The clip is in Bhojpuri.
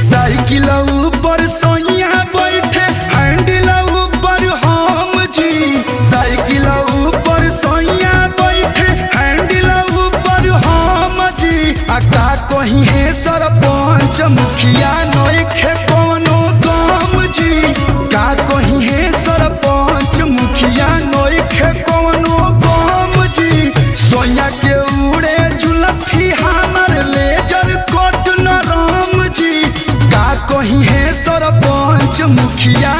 साइकिल ऊपर सोइया बैठे हैंडल ऊपर हम जी। साइकिल ऊपर सोइया बैठे हैंडल ऊपर हम जी। का कहीं है सरपंच मुखिया नइखे कोनो काम जी। का कहीं है सरपंच मुखिया नइखे कोनो काम जी। सोइया के उड़े जुलफी हमर लेजर कोट न राम जी। का कहीं है सरपंच मुखिया